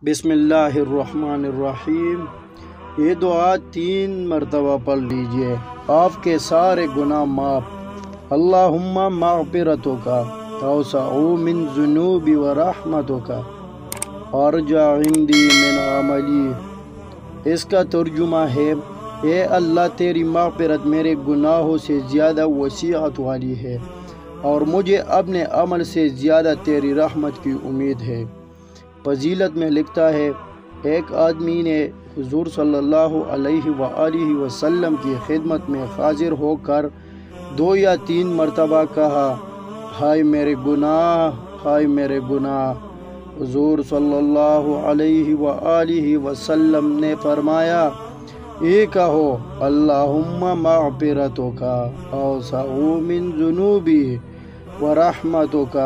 بسم اللہ الرحمن الرحیم۔ یہ دعا 3 مرتبہ پڑھ لیجئے، آپ کے سارے گناہ معاف۔ اللہم مغفرتک اوسع من ذنوبی و رحمتک ارجع عندی من عملی۔ اس کا ترجمہ ہے، اے اللہ تیری مغفرت میرے گناہوں سے زیادہ وسعت والی ہے اور مجھے اپنے عمل سے زیادہ تیری رحمت کی امید ہے۔ فضیلت میں لکھتا ہے، ایک آدمی نے حضور صلی اللہ علیہ وآلہ وسلم کی خدمت میں حاضر ہو کر 2 یا 3 مرتبہ کہا، ہائے میرے گناہ، ہائے میرے گناہ۔ حضور صلی اللہ علیہ وآلہ وسلم نے فرمایا، یہ کہو، اللہم مغفرتک اوسع من ذنوبی ورحمتک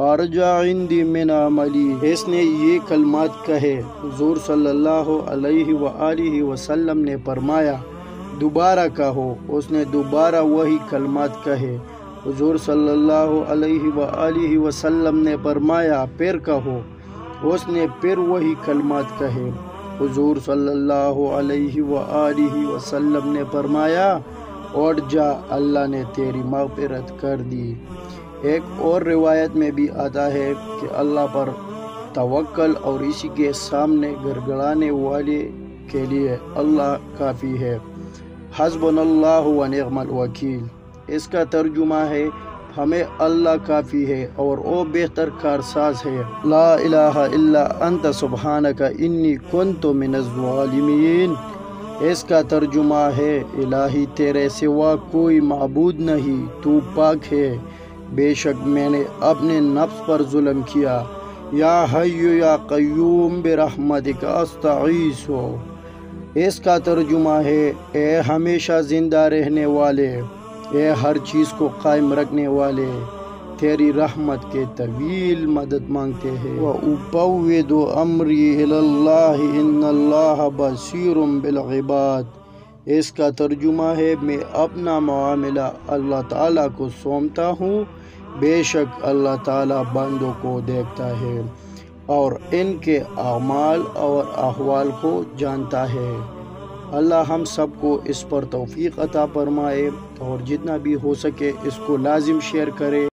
ارجع عندی من عملی۔ اس نے یہ کلمات کہے۔ حضور صلی اللہ علیہ وآلہ وسلم نے فرمایا، دوبارہ کہو۔ اس نے دوبارہ وہی کلمات کہے۔ حضور صلی اللہ علیہ وآلہ وسلم نے فرمایا، پھر کہو۔ اس نے پھر وہی کلمات کہے۔ حضور صلی اللہ علیہ وآلہ وسلم نے فرمایا، اٹھ جا، اللہ نے تیری مغفرت کر دی۔ ایک اور روایت میں بھی آتا ہے کہ اللہ پر توکل اور اسی کے سامنے گڑگڑانے والے کے لیے اللہ کافی ہے۔ حسبنا اللہ و نعم الوکیل۔ اس کا ترجمہ ہے، ہمیں اللہ کافی ہے اور وہ بہتر کارساز ہے۔ لا الہ الا انت سبحانک انی کنت من الظالمین۔ اس کا ترجمہ ہے، الہی تیرے سوا کوئی معبود نہیں، تو پاک ہے، بے شک میں نے اپنے نفس پر ظلم کیا۔ یا حی یا قیوم برحمتک استغیث۔ اس کا ترجمہ ہے، اے ہمیشہ زندہ رہنے والے، اے ہر چیز کو قائم رکھنے والے، تیری رحمت کے طویل مدد مانگتے ہیں۔ وَأُفَوِّضُ أَمْرِي إِلَى اللَّهِ إِنَّ اللَّهَ بَصِيرٌ بِالْعِبَادِ۔ اس کا ترجمہ ہے، میں اپنا معاملہ اللہ تعالیٰ کو سونپتا ہوں، بے شک اللہ تعالیٰ بندوں کو دیکھتا ہے اور ان کے اعمال اور احوال کو جانتا ہے۔ اللہ ہم سب کو اس پر توفیق عطا فرمائے اور جتنا بھی ہو سکے اس کو لازم شیئر کرے۔